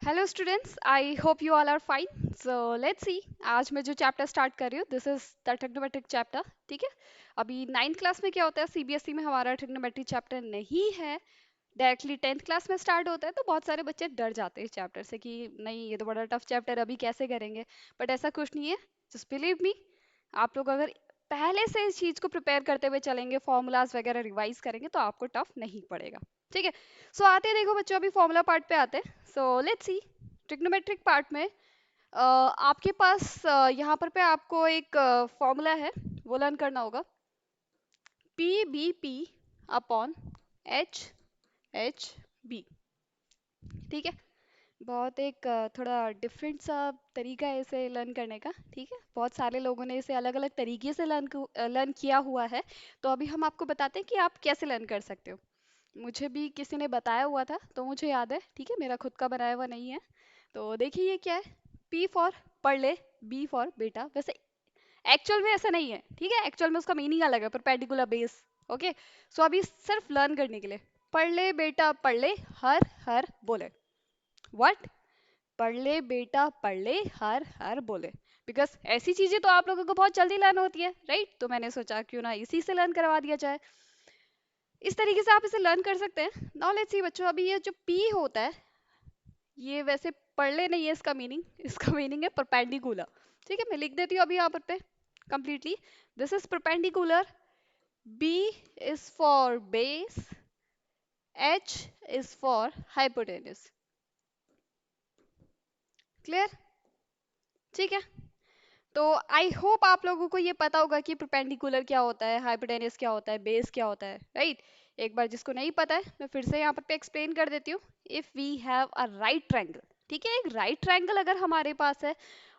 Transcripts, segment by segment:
Hello students, I hope you all are fine. So let's see. आज मैं जो chapter start कर रही हूँ, this is the trigonometric chapter. ठीक है. अभी नाइन्थ क्लास में क्या होता है, सीबीएसई में हमारा ट्रिग्नोमेट्री चैप्टर नहीं है. डायरेक्टली टेंथ क्लास में स्टार्ट होता है, तो बहुत सारे बच्चे डर जाते हैं इस चैप्टर से कि नहीं, ये तो बड़ा टफ चैप्टर, अभी कैसे करेंगे. बट ऐसा कुछ नहीं है. Just believe me. आप लोग अगर पहले से इस चीज को प्रिपेयर करते हुए चलेंगे, फॉर्मूलाज वगैरह रिवाइज करेंगे, तो आपको टफ नहीं पड़ेगा. ठीक है. सो आते हैं, देखो बच्चों, अभी फॉर्मूला पार्ट पे आते हैं. सो लेट्स सी. ट्रिग्नोमेट्रिक पार्ट में आपके पास यहाँ पर पे आपको एक फॉर्मूला है, वो लर्न करना होगा. P B P upon H H B. ठीक है. बहुत एक थोड़ा डिफरेंट सा तरीका है इसे लर्न करने का. ठीक है. बहुत सारे लोगों ने इसे अलग अलग तरीके से लर्न किया हुआ है. तो अभी हम आपको बताते हैं कि आप कैसे लर्न कर सकते हो. मुझे भी किसी ने बताया हुआ था, तो मुझे याद है. ठीक है. मेरा खुद का बनाया हुआ नहीं है. तो देखिए ये क्या है. पी फॉर पढ़ ले, बी फॉर बेटा. वैसे एक्चुअल में ऐसा नहीं है. ठीक है. एक्चुअल में उसका मीनिंग अलग है, परपेंडिकुलर बेस. ओके. सो अभी सिर्फ लर्न करने के लिए, पढ़ ले बेटा पढ़ ले, हर हर बोले. व्हाट? पढ़ ले बेटा पढ़ ले, हर हर बोले. बिकॉज ऐसी चीजें तो आप लोगों को बहुत जल्दी लर्न होती है, राइट? तो मैंने सोचा क्यों ना इसी से लर्न करवा दिया जाए. इस तरीके से आप इसे लर्न कर सकते हैं. नाउ लेट्स सी बच्चों, अभी ये जो पी होता है, ये वैसे पढ़ ले नहीं है इसका मीनिंग. इसका मीनिंग है परपेंडिकुलर. ठीक है. मैं लिख देती हूँ अभी यहाँ पर पे completely. This is perpendicular. B is for base, H is for hypotenuse. Clear? ठीक है. तो आई होप आप लोगों को ये पता होगा कि परपेंडिकुलर क्या होता है, हाइपोटेन्यूज क्या होता है, बेस क्या होता है, राइट? एक बार जिसको नहीं पता है, मैं फिर से यहाँ पर पे एक्सप्लेन कर देती हूँ. If we have a right triangle. ठीक है. एक राइट ट्रायंगल अगर हमारे पास है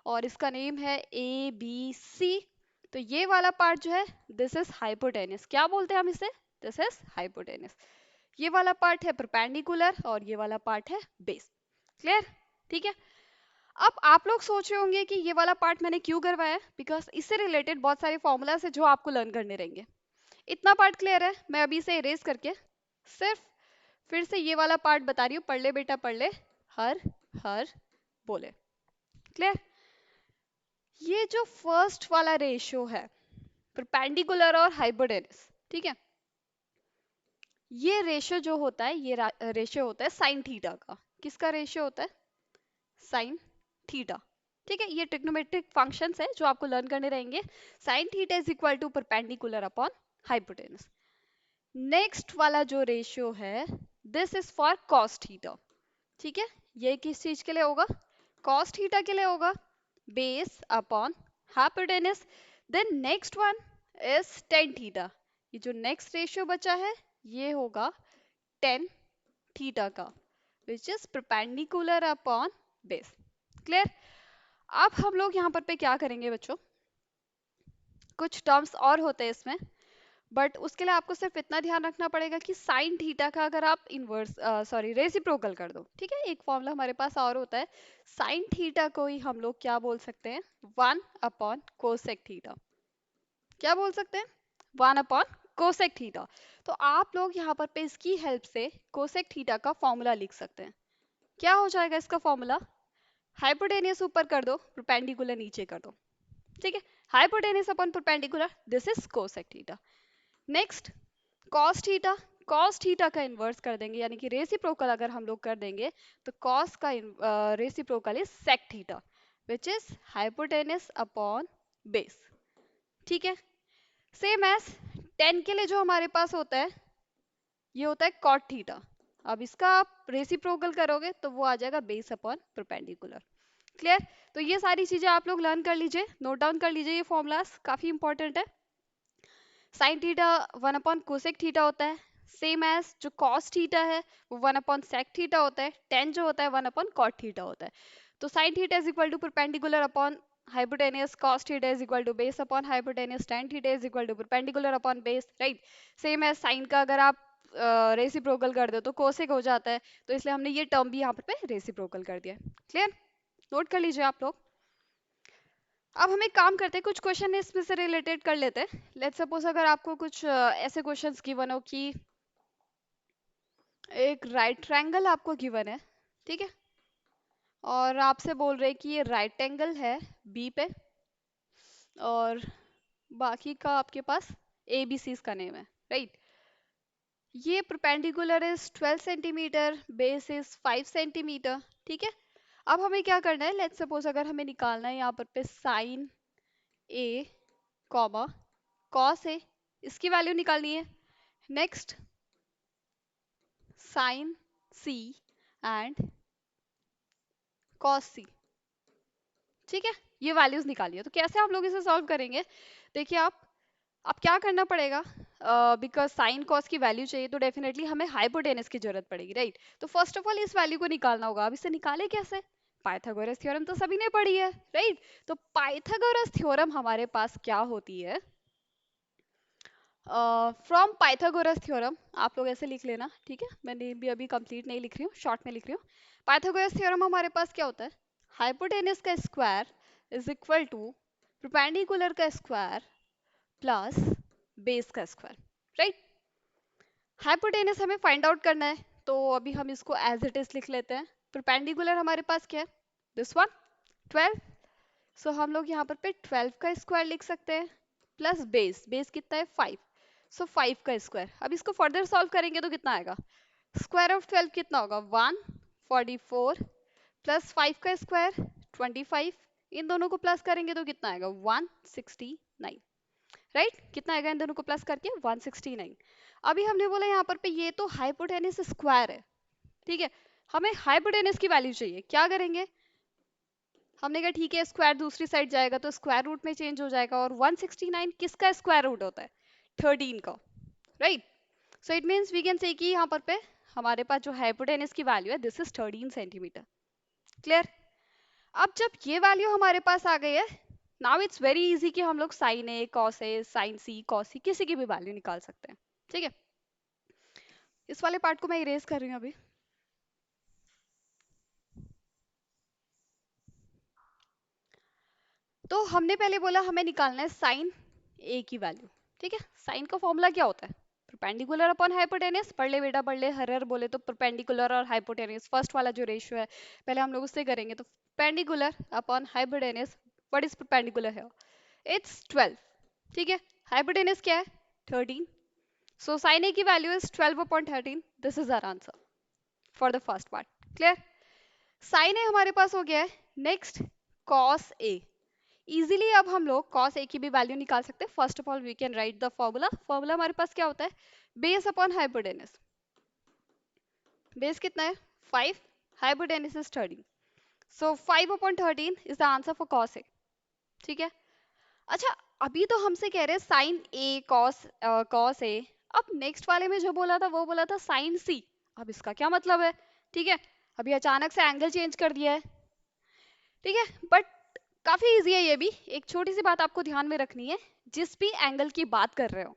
और इसका नेम है ए बी सी, तो ये वाला पार्ट जो है, दिस इज हाइपोटेन्यूज. क्या बोलते हैं हम इसे? This is hypotenuse. ये वाला पार्ट है परपेंडिकुलर और ये वाला पार्ट है बेस. क्लियर? ठीक है. अब आप लोग सोच रहे होंगे कि ये वाला पार्ट मैंने क्यों करवाया. बिकॉज इससे रिलेटेड बहुत सारे फॉर्मूलाज है जो आपको लर्न करने रहेंगे. इतना पार्ट क्लियर है. मैं अभी इसे इरेज करके सिर्फ फिर से ये वाला पार्ट बता रही हूँ. पढ़ ले बेटा पढ़ ले, हर हर बोले. क्लियर? ये जो फर्स्ट वाला रेशियो है, परपेंडिकुलर और हाइपोटेन्यूज, ठीक है, ये रेशियो जो होता है, ये रेशियो होता है साइन थीटा का. किसका रेशियो होता है? Sine theta. ठीक है. ये ट्रिग्नोमेट्रिक फंक्शंस है जो आपको लर्न करने रहेंगे. Sine theta is equal to perpendicular upon hypotenuse. Next वाला जो रेशियो है, this is for cos theta. ठीक है. ये किस चीज के लिए होगा? कॉस थीटा के लिए होगा. Base upon hypotenuse. Then next one is tan theta. ये जो नेक्स्ट रेशियो बचा है, ये होगा टेन थीटा का, which is perpendicular upon base. Clear? अब हम लोग यहाँ पर पे क्या करेंगे बच्चों, कुछ टर्म्स और होते हैं इसमें. बट उसके लिए आपको सिर्फ इतना ध्यान रखना पड़ेगा कि साइन थीटा का अगर आप इनवर्स सॉरी रेसिप्रोकल कर दो. ठीक है. एक फॉर्मूला हमारे पास और होता है. साइन थीटा को ही हम लोग क्या बोल सकते हैं? One upon cosec theta. क्या बोल सकते हैं? One upon cosec theta. तो आप लोग यहाँ पर पे इसकी हेल्प से कोसेक थीटा का फॉर्मूला लिख सकते हैं. क्या हो जाएगा इसका फॉर्मूला? हाइपोटेनियस ऊपर कर दो, परपेंडिकुलर नीचे कर दो. ठीक है. Hypotenuse upon perpendicular, this is cosec theta. Next cos theta. Cos theta का इन्वर्स कर देंगे, यानी कि रेसिप्रोकल अगर हम लोग कर देंगे, तो कॉस का reciprocal is sec theta, which is hypotenuse upon base. ठीक है. सेम एज टेन के लिए जो हमारे पास होता है, ये होता है कॉट थीटा. अब इसका आप रेसिप्रोकल करोगे तो वो आ जाएगा बेस अपॉन परपेंडिकुलर. क्लियर? तो ये सारी चीजें आप लोग लर्न कर लीजिए, नोट डाउन कर लीजिए. ये फॉर्मूलाज काफी इंपॉर्टेंट है. Sine theta one upon cosec theta होता है. सेम एज जो कॉस थीटा है, वो वन अपॉन सेक थीटा होता है. टेन जो होता है वन अपॉन कॉट थीटा होता है. तो sine theta is equal to perpendicular upon hypotenuse. cos theta is equal to base upon hypotenuse. tan theta is equal to perpendicular upon base, right? Same है. Sign का अगर आप reciprocal कर दो तो कोसेक हो जाता है, तो इसलिए हमने ये टर्म भी यहाँ पर पे रेसिप्रोकल कर दिया. क्लियर? नोट कर लीजिए आप लोग. अब हम एक काम करते हैं, कुछ क्वेश्चन इसमें से रिलेटेड कर लेते हैं. लेट्स सपोज अगर आपको कुछ ऐसे क्वेश्चंस गिवन हो कि एक राइट ट्रायंगल आपको गिवन है. ठीक है. और आपसे बोल रहे कि ये राइट एंगल है बी पे, और बाकी का आपके पास ए बी सी का नेम है, राइट। ये perpendicular is 12 centimetre, base is 5 centimetre, ठीक है। अब हमें क्या करना है, लेट्स सपोज अगर हमें निकालना है यहाँ पर पे sine A comma cos A, इसकी वैल्यू निकालनी है। Next sine C and cos C, ठीक है। ये वैल्यूज निकालिए। तो कैसे आप लोग इसे सॉल्व करेंगे, देखिए आप क्या करना पड़ेगा, बिकॉज साइन कॉस की वैल्यू चाहिए तो डेफिनेटली हमें हाइपोटेनस की जरूरत पड़ेगी, राइट। तो फर्स्ट ऑफ ऑल इस वैल्यू को निकालना होगा। अब इसे निकाले कैसे, पाइथागोरस थ्योरम तो सभी ने पढ़ी है, राइट। तो पाइथागोरस थ्योरम हमारे पास क्या होती है, फ्रॉम पाइथागोरस थ्योरम, आप लोग ऐसे लिख लेना, ठीक है। मैंने भी अभी कंप्लीट नहीं लिख रही हूँ, शॉर्ट में लिख रही हूँ। पाइथागोरस थ्योरम हमारे पास क्या होता है, हाइपोटेनस का square is equal to perpendicular का स्क्वायर प्लस बेस का स्क्वायर, राइट। हाइपोटेनस हमें फाइंड आउट करना है, तो अभी हम इसको एज इट इज लिख लेते हैं। परपेंडिकुलर हमारे पास क्या है, दिस वन 12, सो हम लोग यहाँ पर पे 12 का स्क्वायर लिख सकते हैं प्लस बेस, बेस कितना है 5, सो 5 का स्क्वायर। अब इसको फर्दर सॉल्व करेंगे तो कितना आएगा, स्क्वायर ऑफ 12 कितना होगा 144 प्लस 5 का स्क्वायर 25, इन दोनों को प्लस करेंगे तो कितना आएगा 169, राइट। कितना आएगा इन दोनों को प्लस करके 169। अभी हमने बोला यहाँ पर पे ये तो हाइपोटेनस स्क्वायर है, ठीक है। हमें हाइपोटेनस की वैल्यू चाहिए, क्या करेंगे, हमने कहा ठीक है स्क्वायर दूसरी साइड जाएगा तो स्क्वायर रूट में चेंज हो जाएगा, और 169 किसका स्क्वायर रूट होता है 13 का, right. So it means we can say कि यहाँ पर पे हमारे पास जो हाइपोटेनस की वैल्यू है दिस इज 13 सेंटीमीटर, क्लियर। अब जब ये वैल्यू हमारे पास आ गई है, नाउ इट्स वेरी इजी कि हम लोग sign A cos A sign C cos सी किसी की भी वैल्यू निकाल सकते हैं, ठीक है। इस वाले पार्ट को मैं इरेज कर रही हूँ अभी। तो हमने पहले बोला हमें निकालना है साइन ए की वैल्यू, ठीक है। साइन का फॉर्मूला क्या होता है, परपेंडिकुलर अपॉन हाइपोटेनस, पढ़ ले बेटा पढ़ ले, हर हर बोले तो परपेंडिकुलर और हाइपोटेनस फर्स्ट वाला जो रेशियो है पहले हम लोग उससे करेंगे। तो perpendicular upon hypotenuse, what is perpendicular है, इट्स 12, ठीक है। हाइपोटेनस क्या है 13, सो साइन ए की value is 12 upon 13, this is our answer for the first part, clear. Sine A हमारे पास हो गया है। नेक्स्ट कॉस ए, इजीली अब हम लोग cos a की भी वैल्यू निकाल सकते हैं। First of all we can write the formula, formula हमारे पास क्या होता है, बेस अपॉन हाइपोटेनस, बेस कितना है 5, hypotenuse is 13, so 5 upon 13 is the answer for cos a, ठीक है। अच्छा अभी तो हमसे कह रहे हैं साइन ए कॉस ए, अब नेक्स्ट वाले में जो बोला था वो बोला था साइन सी, अब इसका क्या मतलब है, ठीक है। अभी अचानक से एंगल चेंज कर दिया है, ठीक है। बट काफी इजी है ये भी। एक छोटी सी बात आपको ध्यान में रखनी है, जिस भी एंगल की बात कर रहे हो,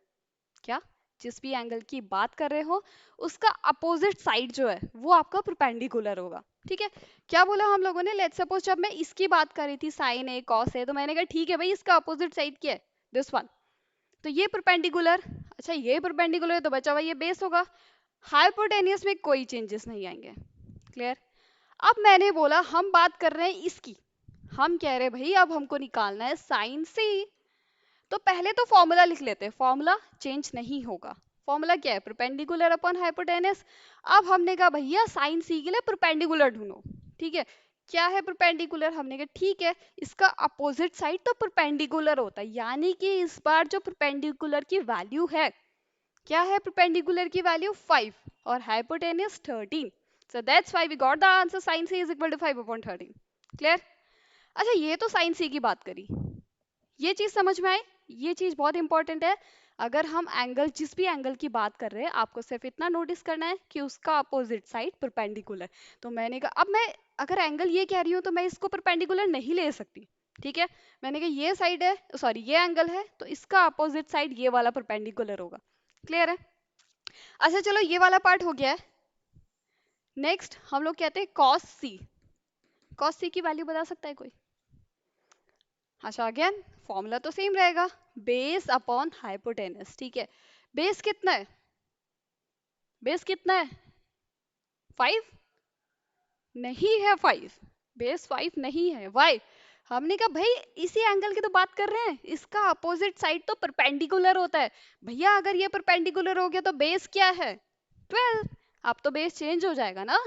क्या, जिस भी एंगल की बात कर रहे हो उसका अपोजिट साइड जो है वो आपका परपेंडिकुलर होगा, ठीक है। क्या बोला हम लोगों ने, लेट्स सपोज जब मैं इसकी बात कर रही थी साइन ए कॉस ए, तो मैंने कहा ठीक है भाई इसका अपोजिट साइड क्या है दिस वन, तो ये परपेंडिकुलर, अच्छा ये परपेंडिकुलर है तो बचा हुआ ये बेस होगा, हाइपोटेनियस में कोई चेंजेस नहीं आएंगे, क्लियर। अब मैंने बोला हम बात कर रहे हैं इसकी, हम कह रहे हैं भाई अब हमको निकालना है साइन सी, तो पहले तो फॉर्मूला लिख लेते हैं, फॉर्मूला चेंज नहीं होगा। फॉर्मूला क्या है, परपेंडिकुलर अपॉन हाइपोटेनस। अब हमने कहा भैया साइन सी के लिए परपेंडिकुलर ढूंढो, ठीक है। क्या है परपेंडिकुलर, हमने कहा ठीक है इसका अपोजिट साइड तो परपेंडिकुलर होता है, यानी कि इस बार जो परपेंडिकुलर की वैल्यू है, क्या है परपेंडिकुलर की वैल्यू 5 और hypotenuse 13, so that's why we got the answer sine C is equal to 5 upon 13, clear. अच्छा ये तो साइन सी की बात करी, ये चीज समझ में आई, ये चीज बहुत इंपॉर्टेंट है। अगर हम एंगल जिस भी एंगल की बात कर रहे हैं आपको सिर्फ इतना नोटिस करना है कि उसका अपोजिट साइड परपेंडिकुलर, तो मैंने कहा अब मैं अगर एंगल ये कह रही हूँ तो मैं इसको परपेंडिकुलर नहीं ले सकती, ठीक है। मैंने कहा ये साइड है, सॉरी ये एंगल है तो इसका अपोजिट साइड ये वाला परपेंडिकुलर होगा, क्लियर है। अच्छा चलो ये वाला पार्ट हो गया है। नेक्स्ट हम लोग कहते हैं कॉस सी, कॉस सी की वैल्यू बता सकता है कोई, अच्छा अगेन फॉर्मूला तो सेम रहेगा, बेस अपॉन हाइपोटेनस, ठीक है। बेस कितना है, बेस कितना है 5, नहीं है 5, बेस 5 नहीं है, वाई? हमने कहा भाई इसी एंगल की तो बात कर रहे हैं, इसका अपोजिट साइड तो परपेंडिकुलर होता है। भैया अगर ये परपेंडिकुलर हो गया तो बेस क्या है? 12। अब तो बेस चेंज हो जाएगा ना,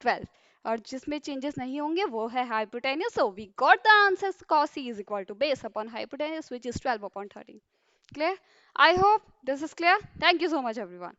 12। और जिसमें चेंजेस नहीं होंगे वो है hypotenuse. So we got the answer, cos c is equal to base upon hypotenuse, which is 12 upon 13. Clear? I hope this is clear. Thank you so much everyone.